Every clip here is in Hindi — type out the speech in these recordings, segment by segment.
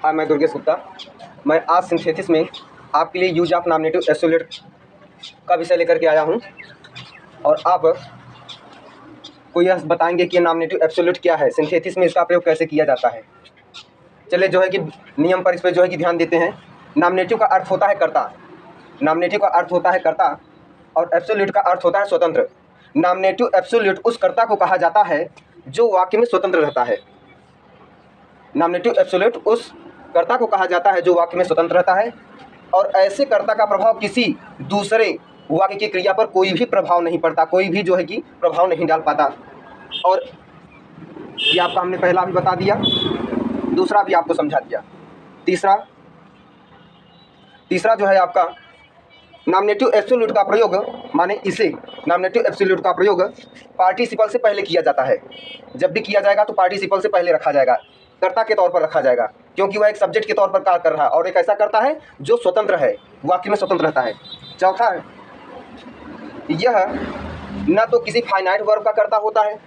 हाँ, मैं दुर्गेश गुप्ता। मैं आज सिंथेसिस में आपके लिए यूज ऑफ नॉमिनेटिव एब्सोल्यूट का विषय लेकर के आया हूँ और आप को यह बताएंगे कि नॉमिनेटिव एब्सोल्यूट क्या है, सिंथेसिस में इसका प्रयोग कैसे किया जाता है। चलिए जो है कि नियम पर इस पर जो है कि ध्यान देते हैं। नॉमिनेटिव का अर्थ होता है कर्ता, नॉमिनेटिव का अर्थ होता है कर्ता और एब्सोल्यूट का अर्थ होता है स्वतंत्र। नॉमिनेटिव एब्सोल्यूट उस कर्ता को कहा जाता है जो वाक्य में स्वतंत्र रहता है। नॉमिनेटिव एब्सोल्यूट उस कर्ता को कहा जाता है जो वाक्य में स्वतंत्र रहता है और ऐसे कर्ता का प्रभाव किसी दूसरे वाक्य की क्रिया पर कोई भी प्रभाव नहीं पड़ता, कोई भी जो है कि प्रभाव नहीं डाल पाता। और ये आपका हमने पहला भी बता दिया, दूसरा भी आपको समझा दिया। तीसरा जो है आपका नॉमिनेटिव एब्सोल्यूट का प्रयोग, माने इसे नॉमिनेटिव एब्सोल्यूट का प्रयोग पार्टिसिपल से पहले किया जाता है। जब भी किया जाएगा तो पार्टिसिपल से पहले रखा जाएगा, कर्ता के तौर पर रखा जाएगा, क्योंकि वह एक सब्जेक्ट के तौर पर कार्य कर रहा है और एक ऐसा करता है जो स्वतंत्र है, वाक्य में स्वतंत्र रहता है। चौथा, यह न तो किसी फाइनाइट वर्ब का कर्ता होता है,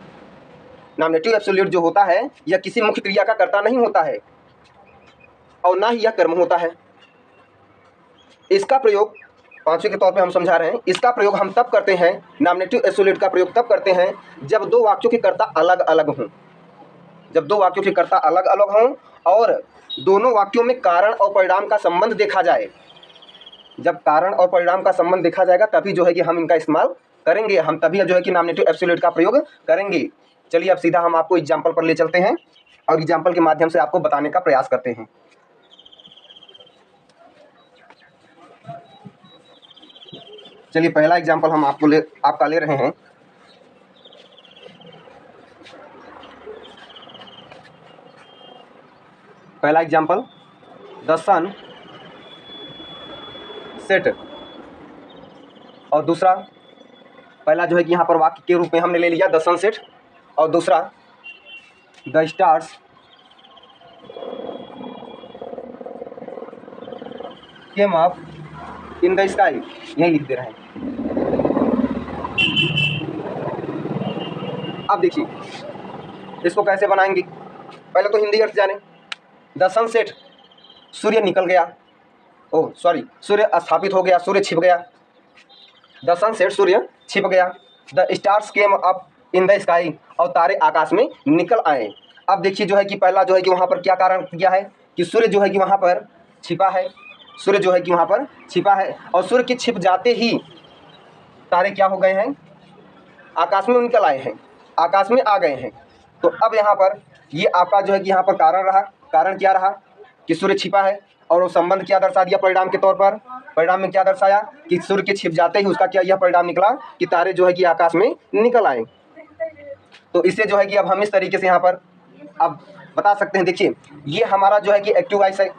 नॉमिनेटिव एब्सोल्यूट जो होता है यह किसी मुख्य क्रिया का कर्ता नहीं होता है और ना ही यह कर्म होता है। इसका प्रयोग पांचवें के तौर पे हम समझा रहे हैं, इसका प्रयोग हम तब करते हैं, नॉमिनेटिव एब्सोल्यूट का प्रयोग तब करते हैं जब दो वाक्यों के कर्ता अलग अलग हों, जब दो वाक्यों के कर्ता अलग अलग हों और दोनों वाक्यों में कारण और परिणाम का संबंध देखा जाए। जब कारण और परिणाम का संबंध देखा जाएगा तभी जो है कि हम इनका इस्तेमाल करेंगे, हम तभी जो है कि नॉमिनेटिव एब्सोल्यूट का प्रयोग करेंगे। चलिए अब सीधा हम आपको एग्जाम्पल पर ले चलते हैं और एग्जाम्पल के माध्यम से आपको बताने का प्रयास करते हैं। चलिए पहला एग्जाम्पल हम आपका ले रहे हैं। पहला एग्जाम्पल, द सन सेट, और दूसरा पहला जो है कि यहाँ पर वाक्य के रूप में हमने ले लिया द सन सेट और दूसरा the stars came up in the sky, यही लिख दे रहे हैं। अब देखिए इसको कैसे बनाएंगे, पहले तो हिंदी अर्थ जाने। द सनसेट, सूर्य निकल गया, ओह सॉरी, सूर्य स्थापित हो गया, सूर्य छिप गया। द सनसेट, सूर्य छिप गया। The stars came up in the sky, और तारे आकाश में निकल आए। अब देखिए जो है कि पहला जो है कि वहाँ पर क्या कारण किया है कि सूर्य जो है कि वहाँ पर छिपा है, सूर्य जो है कि वहाँ पर छिपा है और सूर्य के छिप जाते ही तारे क्या हो गए हैं, आकाश में निकल आए हैं, आकाश में आ गए हैं। तो अब यहाँ पर ये आपका जो है कि यहाँ पर कारण रहा, कारण क्या रहा कि सूर्य छिपा है और वो संबंध क्या दर्शा दिया परिणाम के तौर पर, परिणाम में क्या दर्शाया कि सूर्य के छिप जाते ही उसका क्या यह परिणाम निकला कि तारे जो है कि आकाश में निकल आए। तो इससे जो है कि अब हम इस तरीके से यहाँ पर अब बता सकते हैं। देखिए ये हमारा जो है कि एक्टिव वॉइस है,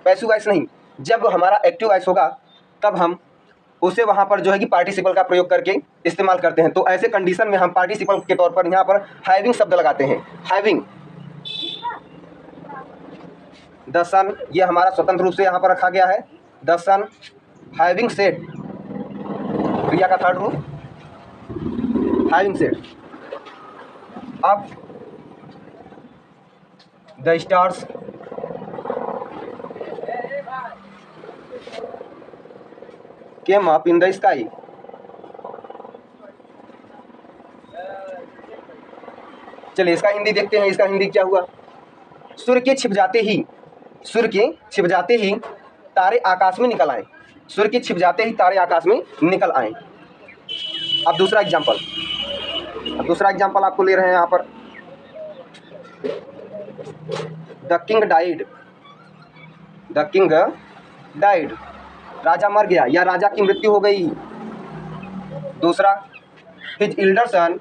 पैसिव वॉइस नहीं। जब हमारा एक्टिव वॉइस होगा तब हम उसे वहाँ पर जो है कि पार्टिसिपल का प्रयोग करके इस्तेमाल करते हैं। तो ऐसे कंडीशन में हम पार्टिसिपल के तौर पर यहाँ पर हैविंग शब्द लगाते हैं। हैविंग, द सन, ये हमारा स्वतंत्र रूप से यहाँ पर रखा गया है। द सन हैविंग सेट, क्रिया का थर्ड रूप हैविंग सेट। अब the stars came up in the sky, चलिए इसका हिंदी देखते हैं। इसका हिंदी क्या हुआ, सूर्य के छिप जाते ही, सूर्य के छिप जाते ही तारे आकाश में निकल आए, सूर्य के छिप जाते ही तारे आकाश में निकल आए। अब दूसरा एग्जांपल आपको ले रहे हैं यहाँ पर। The king died, the king died, राजा मर गया या राजा की मृत्यु हो गई। दूसरा, his elder son,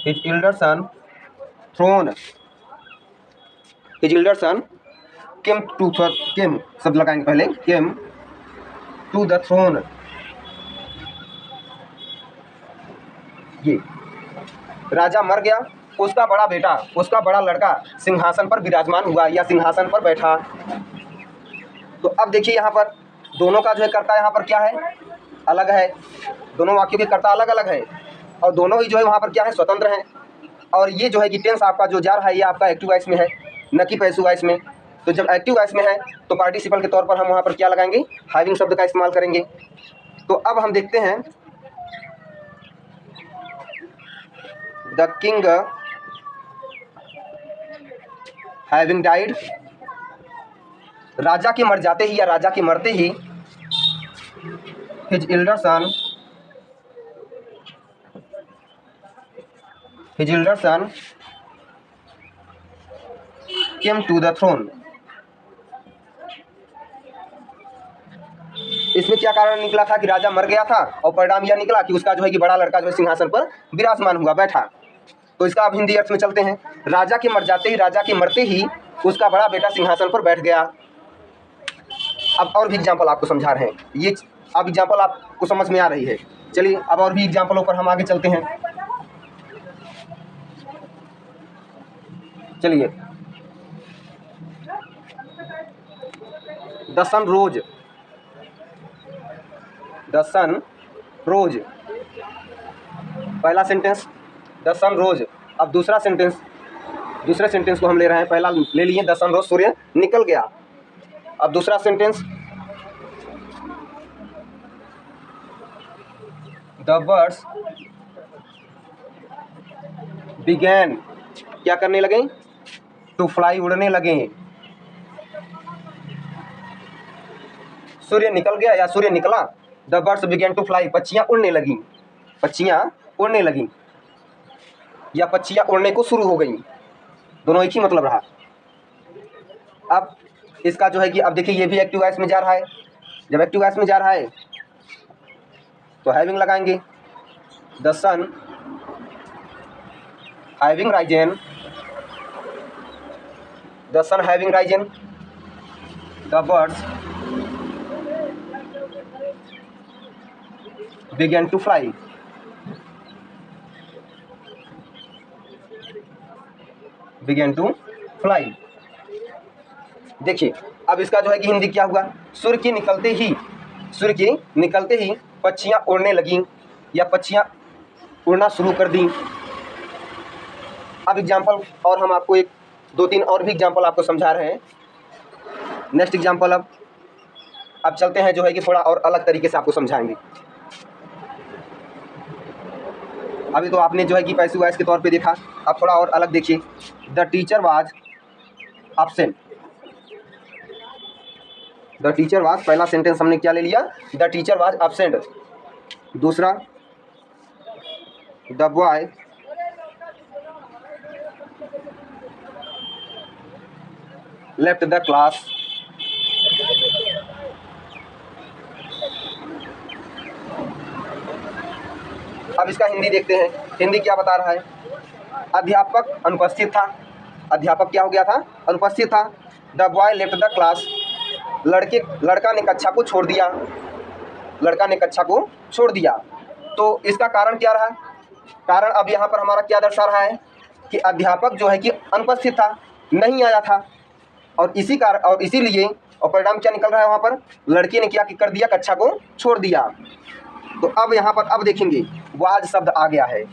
his elder son throne, his elder son came to, came शब्द लगाएंगे पहले, केम टू द थ्रोन। ये राजा मर गया, उसका बड़ा बेटा, उसका बड़ा लड़का सिंहासन पर विराजमान हुआ या सिंहासन पर बैठा। तो अब देखिए यहाँ पर दोनों का जो है कर्ता यहाँ पर क्या है, अलग है, दोनों वाक्यों के कर्ता अलग अलग है और दोनों ही जो है वहाँ पर क्या है, स्वतंत्र हैं। और ये जो है कि टेंस आपका जो जा रहा है ये आपका एक्टिव वॉइस में है, न कि पैसिव वॉइस में। तो जब एक्टिव वॉइस में है तो पार्टिसिपल के तौर पर हम वहाँ पर क्या लगाएंगे, हैविंग शब्द का इस्तेमाल करेंगे। तो अब हम देखते हैं द किंग हैविंग डाइड, राजा के मर जाते ही या राजा के मरते ही, his elder son came to the throne. इसमें क्या कारण निकला था कि राजा मर गया था और परिणाम यह निकला कि उसका जो है कि बड़ा लड़का जो है सिंहासन पर विराजमान हुआ, बैठा। तो इसका अब हिंदी अर्थ में चलते हैं, राजा के मर जाते ही, राजा के मरते ही उसका बड़ा बेटा सिंहासन पर बैठ गया। अब और भी एग्जाम्पल आपको समझा रहे हैं, ये अब एग्जाम्पल आपको समझ में आ रही है। चलिए अब और भी एग्जाम्पलों पर हम आगे चलते हैं। चलिए, द सन रोज, द सन रोज, पहला सेंटेंस द सन रोज। अब दूसरा सेंटेंस, दूसरे सेंटेंस को हम ले रहे हैं, पहला ले लिए द सन रोज, सूर्य निकल गया। अब दूसरा सेंटेंस द बर्ड्स बिगैन, क्या करने लगे, टू फ्लाई, उड़ने लगे। सूर्य निकल गया या सूर्य निकला, the birds began to fly, पक्षियाँ उड़ने लगी, पक्षियाँ उड़ने लगी या पक्षियाँ उड़ने को शुरू हो गई, दोनों एक ही मतलब रहा। अब इसका जो है कि अब देखिए ये भी एक्टिव वॉइस में जा रहा है, जब एक्टिव वॉइस में जा रहा है तो हैविंग लगाएंगे, the sun having risen, the sun having risen, the birds began to fly, began to fly. देखिए अब इसका जो है कि हिंदी क्या हुआ, सूर्य के निकलते ही, सूर्य के निकलते ही पक्षियाँ उड़ने लगीं या पक्षियाँ उड़ना शुरू कर दी। अब एग्जाम्पल और हम आपको एक दो तीन और भी एग्जाम्पल आपको समझा रहे हैं। नेक्स्ट एग्जाम्पल अब चलते हैं जो है कि थोड़ा और अलग तरीके से आपको समझाएंगे। अभी तो आपने जो है कि पैसिव वॉइस के तौर पे देखा, अब थोड़ा और अलग देखिए। The teacher was absent, the teacher was, पहला सेंटेंस हमने क्या ले लिया, द टीचर वाज एब्सेंट। दूसरा the boy left the class, अब इसका हिंदी देखते हैं, हिंदी क्या बता रहा है। अध्यापक अनुपस्थित था, अध्यापक क्या हो गया था, अनुपस्थित था। The boy left the class, लड़का ने कक्षा को छोड़ दिया, लड़का ने कक्षा को छोड़ दिया। तो इसका कारण क्या रहा, कारण अब यहाँ पर हमारा क्या दर्शा रहा है कि अध्यापक जो है कि अनुपस्थित था, नहीं आया था, और इसी कारण और इसीलिए और परिणाम क्या निकल रहा है, वहाँ पर लड़के ने क्या कर दिया, कक्षा को छोड़ दिया। तो अब यहाँ पर अब देखेंगे वाज शब्द आ गया है,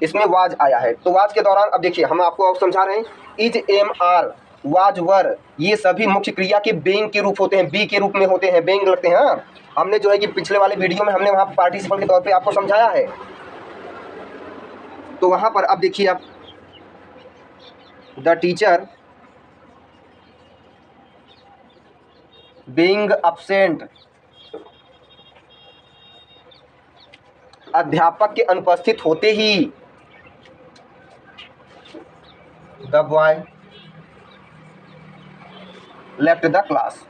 इसमें वाज आया है। तो वाज के दौरान अब देखिए हम आपको समझा रहे हैं, इज, एम, आर, वाज, वर, ये सभी मुख्य क्रिया के बेइंग के रूप होते हैं, बी के रूप में होते हैं, बेइंग लगते हैं। हाँ, हमने जो है कि पिछले वाले वीडियो में हमने वहाँ पार्टिसिपल के तौर पे आपको समझाया है। तो वहाँ पर अब देखिए, अब द टीचर बीइंग एब्सेंट, अध्यापक के अनुपस्थित होते ही, the boy left the class.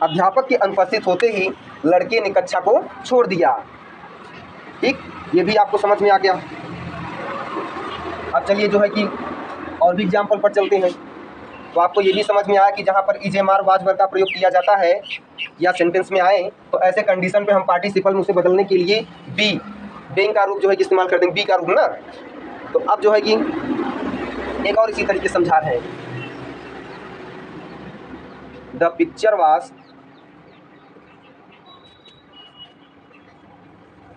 अध्यापक के अनुपस्थित होते ही लड़के ने कक्षा को छोड़ दिया। ठीक, ये भी आपको समझ में आ गया। अब चलिए जो है कि और भी एग्जाम्पल पर चलते हैं। तो आपको ये भी समझ में आया कि जहाँ पर इज, एम, आर, वाज, वर का प्रयोग किया जाता है या सेंटेंस में आए तो ऐसे कंडीशन पे हम पार्टिसिपल मुझसे बदलने के लिए बी, बेइंग का रूप जो है कि इस्तेमाल कर देंगे, बी का रूप ना। तो अब जो है कि एक और इसी तरीके से समझा रहे हैं। The picture was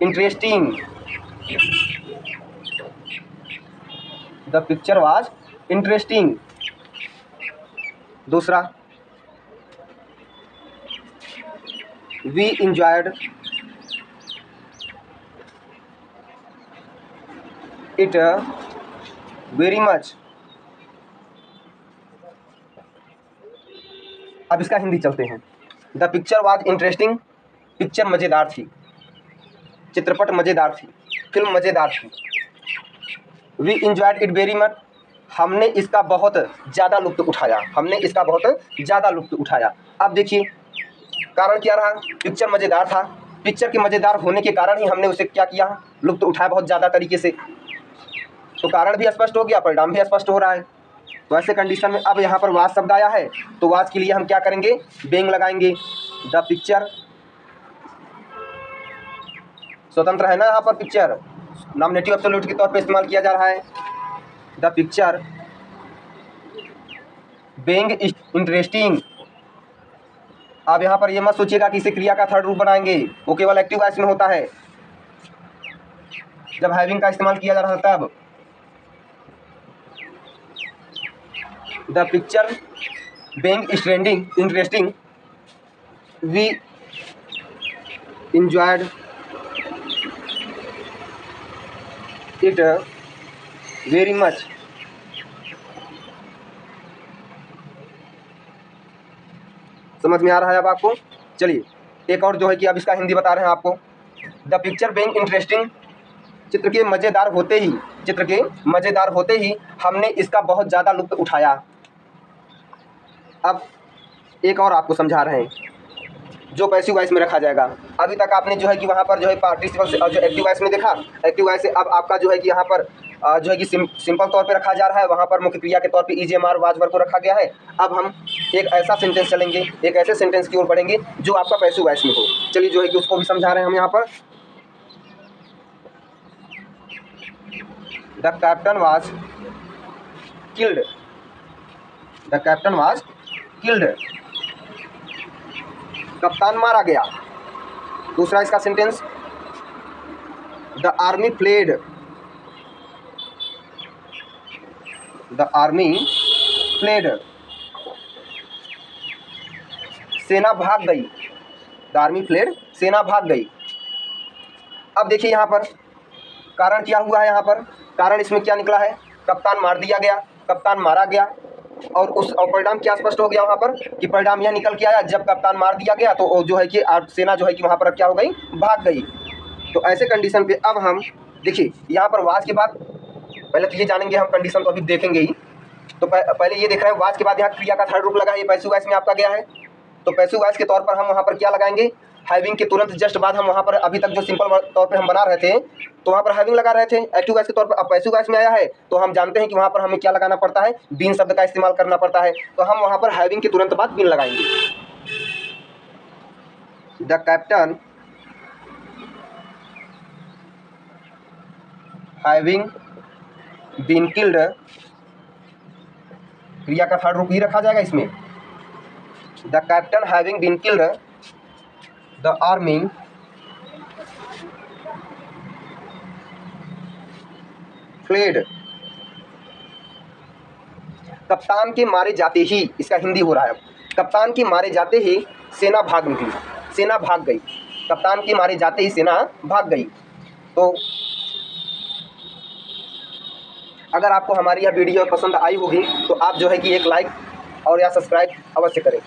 interesting, the picture was interesting. दूसरा, we enjoyed it very much. अब इसका हिंदी चलते हैं। The picture was interesting, picture मज़ेदार थी, चित्रपट मज़ेदार थी, फिल्म मज़ेदार थी। We enjoyed it very much, हमने इसका बहुत ज़्यादा लुत्फ़ उठाया, हमने इसका बहुत ज़्यादा लुत्फ़ उठाया। अब देखिए कारण क्या रहा, पिक्चर मज़ेदार था, पिक्चर के मज़ेदार होने के कारण ही हमने उसे क्या किया, लुत्फ़ उठाया बहुत ज़्यादा तरीके से। तो कारण भी स्पष्ट हो गया, परिणाम भी स्पष्ट हो रहा है। तो ऐसे कंडीशन में अब यहाँ पर वाज शब्द आया है, तो वाज के लिए हम क्या करेंगे, बेंग लगाएंगे। द पिक्चर स्वतंत्र है ना, यहाँ पर पिक्चर नॉमिनेटिव एब्सोल्यूट के तौर पे इस्तेमाल किया जा रहा है। The picture being interesting. अब यहाँ पर ये मत सोचिएगा कि इसे क्रिया का थर्ड रूप बनाएंगे, वो केवल एक्टिव वॉइस में होता है जब हैविंग का इस्तेमाल किया जा रहा था तब। The picture being interesting, we enjoyed it very much. समझ में आ रहा है अब आपको? चलिए एक और जो है कि अब इसका हिंदी बता रहे हैं आपको। द पिक्चर बेइंग इंटरेस्टिंग, चित्र के मज़ेदार होते ही हमने इसका बहुत ज़्यादा लुत्फ़ उठाया। अब एक और आपको समझा रहे हैं जो पैसिव वॉइस में रखा जाएगा। अभी तक आपने जो है कि वहाँ पर जो है पार्टिसिपल से जो एक्टिव वॉइस में देखा, एक्टिव वॉइस से अब आपका जो है कि यहाँ पर जो है कि सिंपल तौर पे रखा जा रहा है, वहाँ पर मुख्य क्रिया के तौर पे ईजेएमआर वाज वर्ब को रखा गया है। अब हम एक ऐसा सेंटेंस चलेंगे, एक ऐसे सेंटेंस की ओर बढ़ेंगे जो आपका पैसिव वॉइस में हो। चलिए जो है कि उसको भी समझा रहे हैं हम यहाँ पर। The captain was killed, the captain was killed, कप्तान मारा गया। दूसरा इसका sentence, the army fled, the army fled, सेना भाग गई, द आर्मी फ्लेड, सेना भाग गई। अब देखिए यहाँ पर कारण क्या हुआ है, यहाँ पर कारण इसमें क्या निकला है, कप्तान मार दिया गया, कप्तान मारा गया। और परिणाम क्या स्पष्ट हो गया वहाँ पर कि परिणाम यह निकल के आया, जब कप्तान मार दिया गया तो जो है कि सेना जो है कि वहाँ पर क्या हो गई, भाग गई। तो ऐसे कंडीशन पे अब हम देखिए यहाँ पर वाज के बाद पहले तो ये जानेंगे हम, कंडीशन तो अभी देखेंगे ही। तो पहले ये देख रहे हैं वाज के बाद यहाँ क्रिया का थर्ड रूप लगा है, ये पैसिव वॉइस में आपका गया है। तो पैसिव वॉइस के तौर पर हम वहाँ पर क्या लगाएंगे, हैविंग के तुरंत जस्ट बाद हम वहाँ पर अभी तक जो सिंपल तौर पे हम बना रहे थे तो वहाँ पर हैविंग लगा रहे थे एक्टिव वॉइस के तौर पर। अब पैसिव वॉइस में आया है तो हम जानते हैं कि वहाँ पर हमें क्या लगाना पड़ता है, बीन शब्द का इस्तेमाल करना पड़ता है। तो हम वहाँ पर हैविंग के तुरंत बाद बीन लगाएंगे। The captain having been killed, क्रिया का थर्ड रूप ही रखा जाएगा इसमें। The captain having been killed, the army fled, कप्तान के मारे जाते ही, इसका हिंदी हो रहा है, कप्तान के मारे जाते ही सेना भाग निकली, सेना भाग गई, कप्तान के मारे जाते ही सेना भाग गई। तो अगर आपको हमारी यह वीडियो पसंद आई होगी तो आप जो है कि एक लाइक और या सब्सक्राइब अवश्य करें।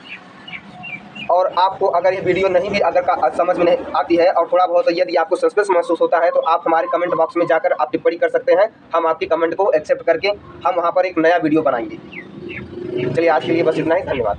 और आपको अगर ये वीडियो नहीं भी अगर समझ में नहीं आती है और थोड़ा बहुत यदि आपको सस्पेंस महसूस होता है तो आप हमारे कमेंट बॉक्स में जाकर आप टिप्पणी कर सकते हैं। हम आपकी कमेंट को एक्सेप्ट करके हम वहाँ पर एक नया वीडियो बनाएंगे। चलिए आज के लिए बस इतना ही, धन्यवाद।